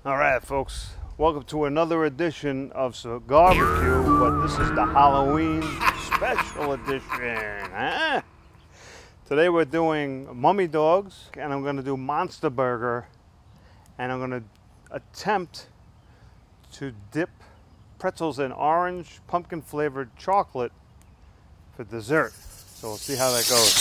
Alright folks, welcome to another edition of Cigar B-Q, but this is the Halloween special edition. Huh? Today we're doing mummy dogs, and I'm going to do monster burger, and I'm going to attempt to dip pretzels in orange pumpkin flavored chocolate for dessert. So we'll see how that goes.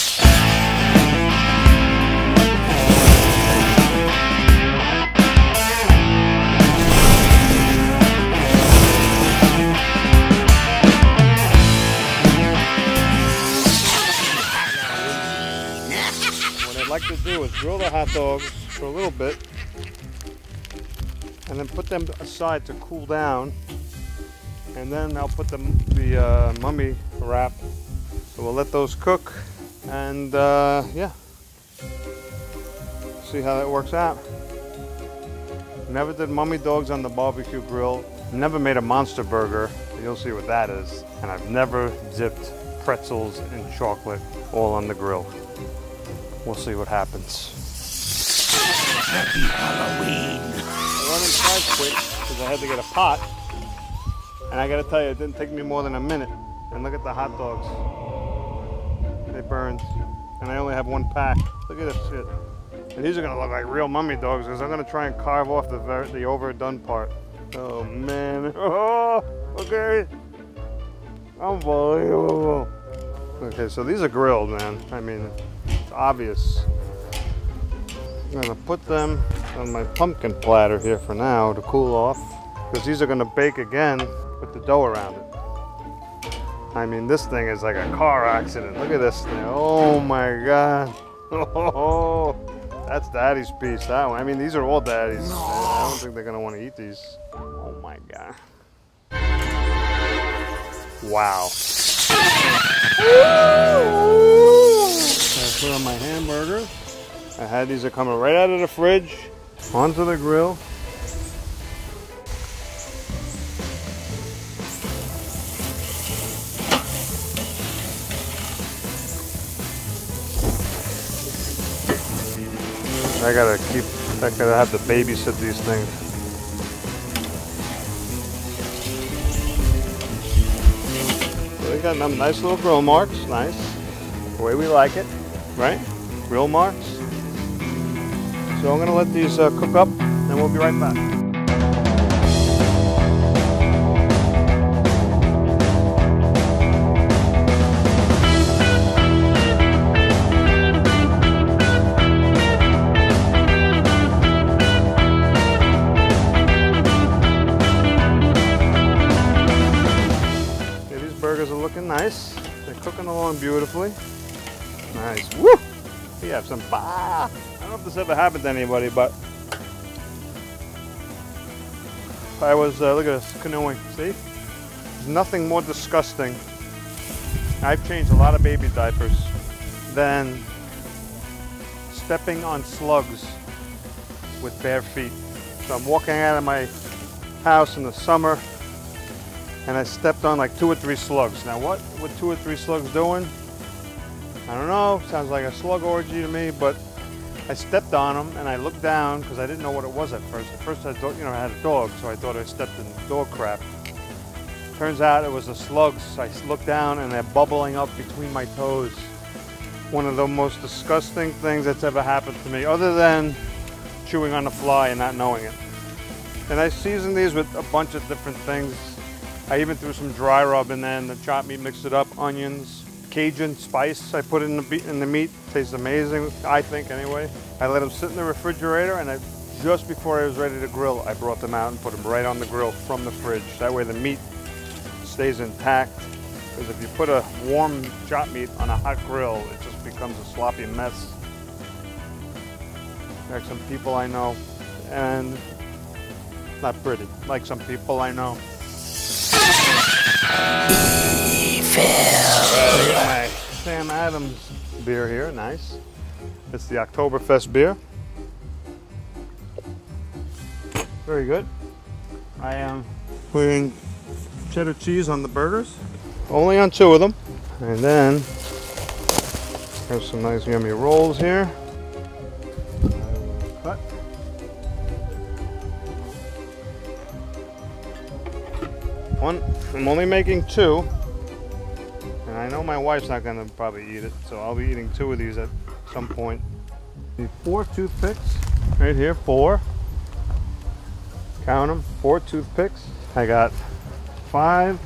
Like to do is grill the hot dogs for a little bit and then put them aside to cool down, and then I'll put the mummy wrap, so we'll let those cook and yeah, see how that works out. Never did mummy dogs on the barbecue grill, never made a monster burger, you'll see what that is, and I've never dipped pretzels in chocolate all on the grill. We'll see what happens. Happy Halloween! I went inside quick because I had to get a pot. And I gotta tell you, it didn't take me more than a minute. And look at the hot dogs. They burned. And I only have one pack. Look at this shit. And these are gonna look like real mummy dogs because I'm gonna try and carve off the overdone part. Oh man. Oh, okay. Unbelievable. Okay, so these are grilled, man. I mean, it's obvious. I'm gonna put them on my pumpkin platter here for now to cool off, because these are gonna bake again with the dough around it. I mean, this thing is like a car accident. Look at this thing. Oh my God. Oh, that's Daddy's piece, that one. I mean, these are all Daddy's. I don't think they're gonna want to eat these. Oh my God. Wow. I put on my hamburger. I had these are coming right out of the fridge onto the grill. I gotta have to babysit these things. They got them nice little grill marks, nice, the way we like it, right? Grill marks. So I'm gonna let these cook up, and we'll be right back. Burgers are looking nice. They're cooking along beautifully. Nice. Woo! We have some I don't know if this ever happened to anybody, but I was, look at this, canoeing. See? There's nothing more disgusting. I've changed a lot of baby diapers than stepping on slugs with bare feet. So I'm walking out of my house in the summer, and I stepped on like 2 or 3 slugs. Now what were 2 or 3 slugs doing? I don't know, sounds like a slug orgy to me, but I stepped on them and I looked down because I didn't know what it was at first. At first I thought, I had a dog, so I thought I stepped in dog crap. Turns out it was the slugs. So I looked down and they're bubbling up between my toes. One of the most disgusting things that's ever happened to me, other than chewing on a fly and not knowing it. And I seasoned these with a bunch of different things. I even threw some dry rub in there and the chopped meat, mixed it up, onions, Cajun spice. I put it in the meat. Tastes amazing, I think anyway. I let them sit in the refrigerator, and just before I was ready to grill, I brought them out and put them right on the grill from the fridge. That way the meat stays intact. Because if you put a warm chopped meat on a hot grill, it just becomes a sloppy mess. Like some people I know, and not pretty, like some people I know. My Sam Adams beer here, nice. It's the Oktoberfest beer. Very good. I am putting cheddar cheese on the burgers, only on 2 of them. And then there's some nice yummy rolls here. Cut. One, I'm only making 2. And I know my wife's not gonna probably eat it, so I'll be eating 2 of these at some point. Need 4 toothpicks, right here, 4. Count them, 4 toothpicks. I got 5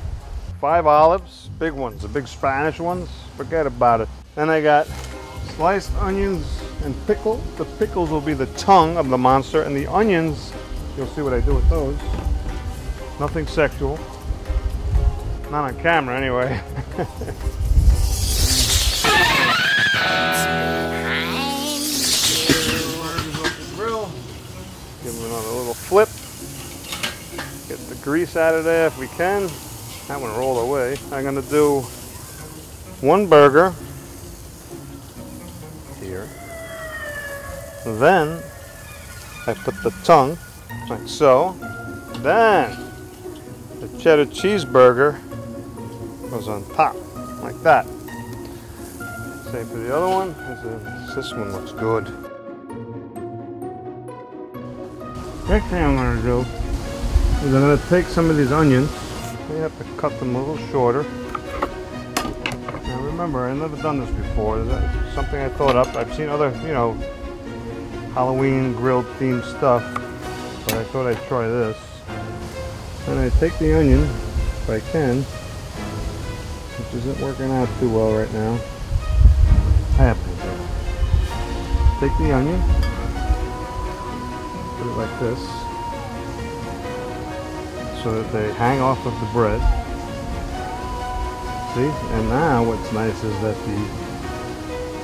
olives, big ones, the big Spanish ones, forget about it. Then I got sliced onions and pickle. The pickles will be the tongue of the monster, and the onions, you'll see what I do with those. Nothing sexual. Not on camera anyway. Give them another little flip. Get the grease out of there if we can. That one rolled away. I'm gonna do 1 burger here. Then I put the tongue like so. Then the cheddar cheeseburger goes on top like that. Same for the other one. This one looks good. Next thing I'm going to do is I'm going to take some of these onions. You have to cut them a little shorter. Now remember, I've never done this before. That's something I thought up. I've seen other, you know, Halloween grilled themed stuff, but I thought I'd try this. And I take the onion, if I can, which isn't working out too well right now. I have to do it. Take the onion, put it like this, so that they hang off of the bread. See? And now what's nice is that the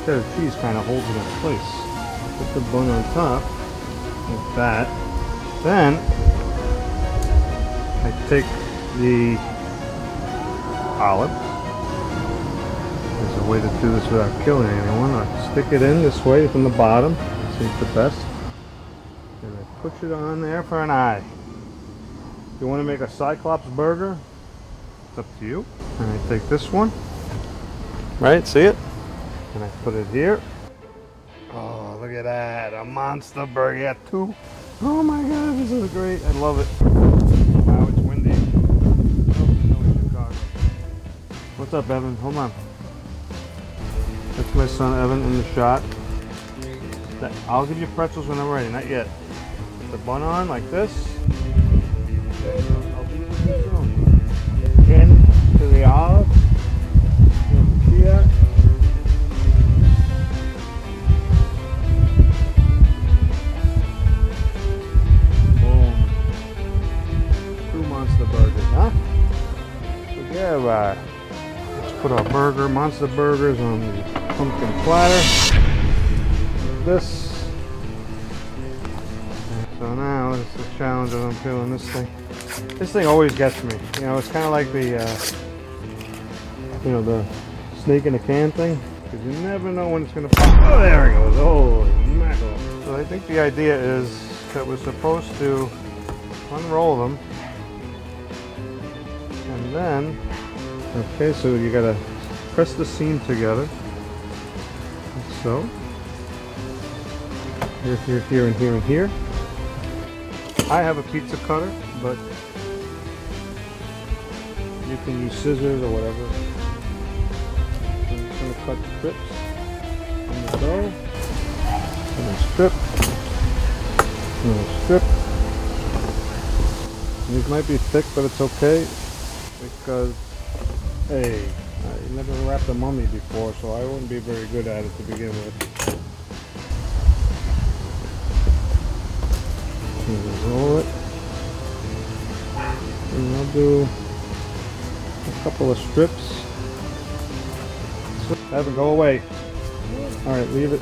cheddar cheese kind of holds it in place. Put the bun on top, like that. Then I take the olive. There's a way to do this without killing anyone. I stick it in this way from the bottom. Seems the best. And I push it on there for an eye. If you want to make a Cyclops burger, it's up to you. And I take this one. Right, see it? And I put it here. Oh, look at that. A monster burger. Yeah, 2. Oh my god, this is great. I love it. Wow, it's windy. What's up, Evan? Hold on. That's my son, Evan, in the shot. I'll give you pretzels when I'm ready. Not yet. Put the bun on like this. Into the olive. Here. Monster burgers, huh? Forget about it. Let's put our monster burgers on the pumpkin platter. Like this. And so now it's the challenge of unpeeling this thing. This thing always gets me. You know, it's kind of like the, you know, the snake in a can thing. Because you never know when it's going to pop. Oh, there it goes. Holy mackerel. So I think the idea is that we're supposed to unroll them. And then, okay, so you gotta press the seam together, like so. Here, here, here, and here, and here. I have a pizza cutter, but you can use scissors or whatever. I'm just gonna cut strips on the dough. And a strip. And a strip. These might be thick, but it's okay. Because, hey, I never wrapped a mummy before, so I wouldn't be very good at it to begin with. Roll it. And I'll do a couple of strips. Have it go away. Alright, leave it.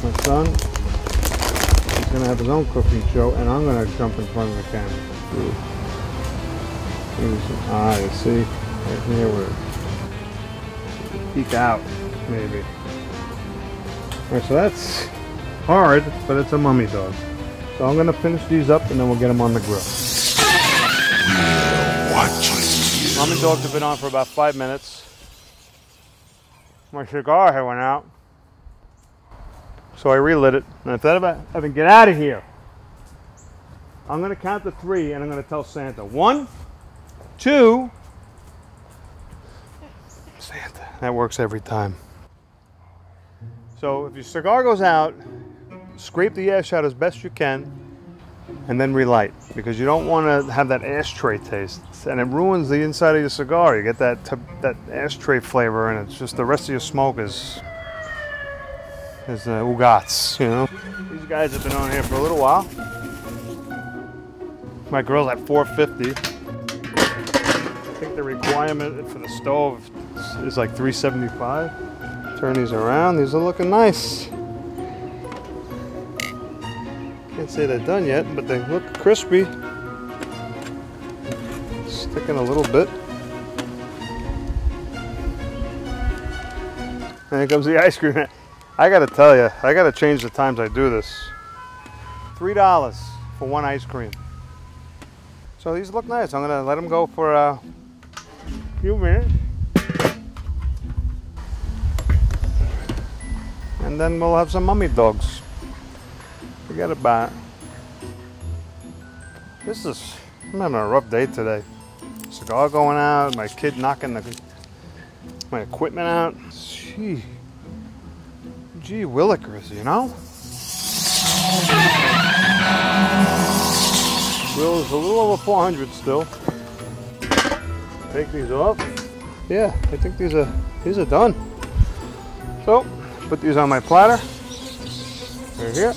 My son, he's going to have his own cooking show, and I'm going to jump in front of the camera. Maybe some eyes, see? Right here where peek out, maybe. Alright, so that's hard, but it's a mummy dog. So I'm gonna finish these up and then we'll get them on the grill. Mummy dogs have been on for about 5 minutes. My cigar had went out. So I relit it. And I thought about Evan, get out of here. I'm gonna count to 3 and I'm gonna tell Santa. 1, 2, Santa. That works every time. So if your cigar goes out, scrape the ash out as best you can, and then relight, because you don't want to have that ashtray taste, and it ruins the inside of your cigar. You get that ashtray flavor, and it's just the rest of your smoke is ugats, you know. These guys have been on here for a little while. My grill's at 450. I think the requirement for the stove is like 375. Turn these around. These are looking nice. Can't say they're done yet, but they look crispy. Sticking a little bit. And here comes the ice cream. I gotta tell you, I gotta change the times I do this. $3 for one ice cream. So these look nice. I'm gonna let them go for a few minutes. And then we'll have some mummy dogs. Forget about it. I'm having a rough day today. Cigar going out, my kid knocking my equipment out. Gee Willikers, you know? Grill is a little over 400 still. Take these off. Yeah, I think these are done. So, put these on my platter. Right here.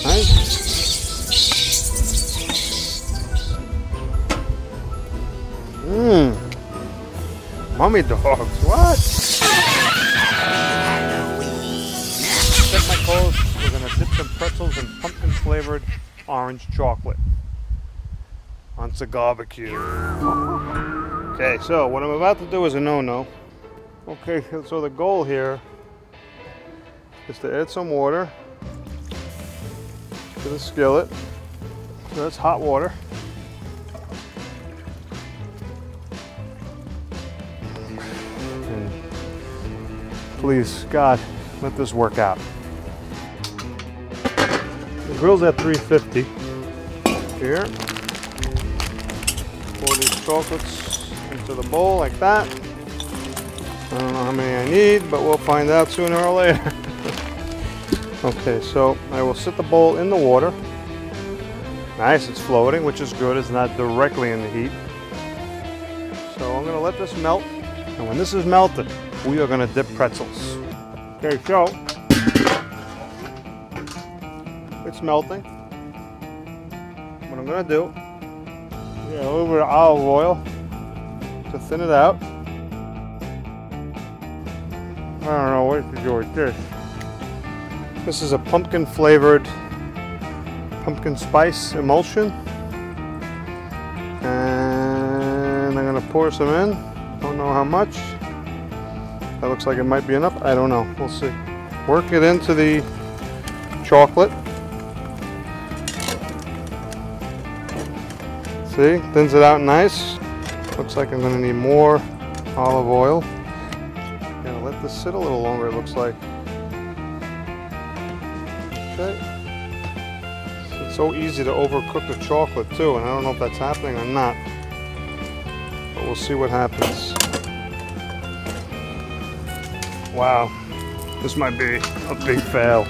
Nice. Mummy dogs, what? Set my coals. We're gonna dip some pretzels in pumpkin flavored orange chocolate on Cigar B-Q. Okay, so what I'm about to do is a no-no. Okay, so the goal here is to add some water to the skillet. So that's hot water. And please, God, let this work out. The grill's at 350. Here. Pour these chocolates into the bowl like that. I don't know how many I need, but we'll find out sooner or later. Okay, so I will sit the bowl in the water. Nice, it's floating, which is good. It's not directly in the heat. So I'm going to let this melt. And when this is melted, we are going to dip pretzels. Okay, so it's melting. What I'm going to do, a little bit of olive oil to thin it out. I don't know what to do with this. This is a pumpkin flavored pumpkin spice emulsion. And I'm going to pour some in. Don't know how much. That looks like it might be enough. I don't know. We'll see. Work it into the chocolate. See? Thins it out nice. Looks like I'm going to need more olive oil. Gonna let this sit a little longer, it looks like. Okay. It's so easy to overcook the chocolate too, and I don't know if that's happening or not. But we'll see what happens. Wow. This might be a big fail.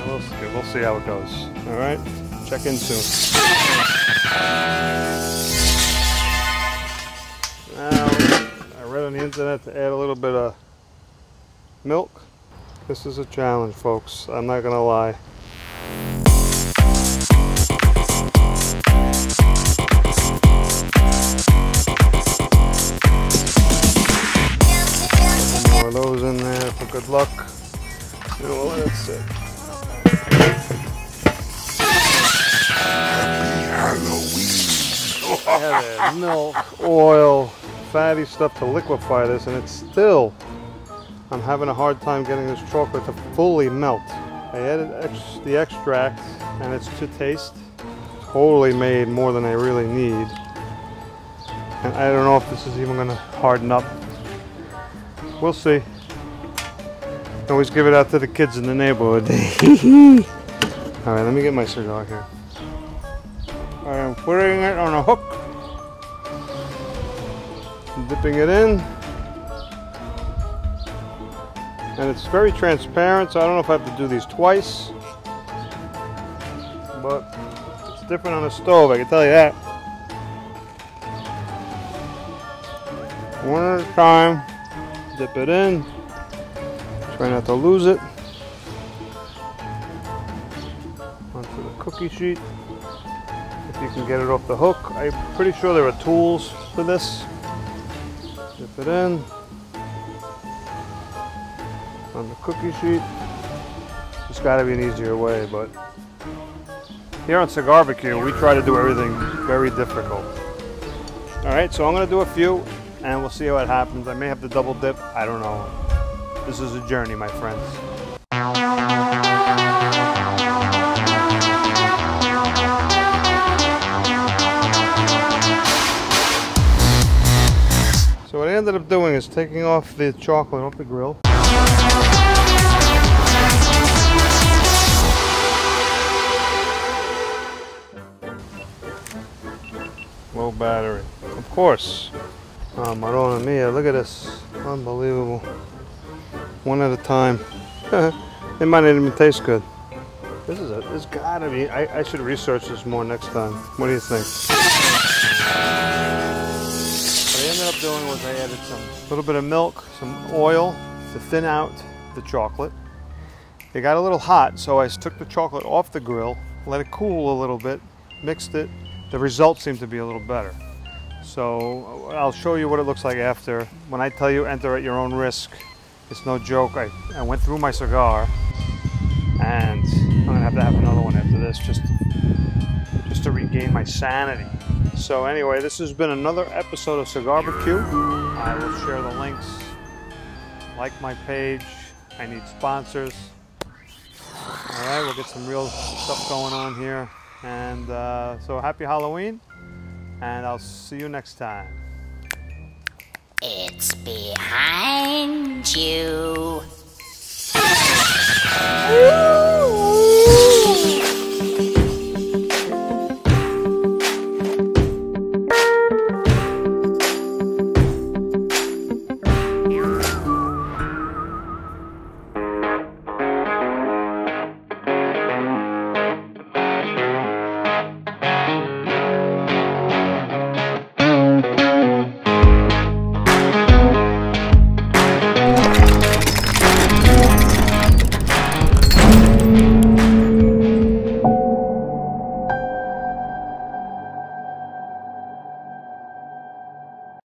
We'll see how it goes. Alright? Check in soon. Now, I read on the internet to add a little bit of milk. This is a challenge, folks. I'm not gonna lie. More of those in there for good luck. And we'll let it sit. I had to add milk, oil, fatty stuff to liquefy this, and it's still, I'm having a hard time getting this chocolate to fully melt. I added the extract, and it's to taste. Totally made more than I really need. And I don't know if this is even going to harden up. We'll see. Always give it out to the kids in the neighborhood. Alright, let me get my cigar here. I am putting it on a hook. Dipping it in. And it's very transparent, so I don't know if I have to do these twice. But it's different on the stove, I can tell you that. One at a time. Dip it in. Try not to lose it. Onto the cookie sheet. If you can get it off the hook. I'm pretty sure there are tools for this. Dip it in. On the cookie sheet. There's got to be an easier way, but here on Cigar B-Q, we try to do everything very difficult. Alright, so I'm going to do a few, and we'll see how it happens. I may have to double dip, I don't know. This is a journey, my friends. So what I ended up doing is taking off the chocolate off the grill. Low battery, of course. Oh, Madonna mia, look at this. Unbelievable. One at a time. It might not even taste good. This gotta be, I should research this more next time. What do you think? What I ended up doing was I added some little bit of milk, some oil to thin out the chocolate. It got a little hot, so I took the chocolate off the grill, let it cool a little bit, mixed it. The results seem to be a little better. So I'll show you what it looks like after. When I tell you enter at your own risk, it's no joke. I went through my cigar, and I'm gonna have to have another one after this just to regain my sanity. So anyway, this has been another episode of Cigar B-Q. I will share the links. Like my page. I need sponsors. All right, we'll get some real stuff going on here. And so happy Halloween, and I'll see you next time. It's behind you.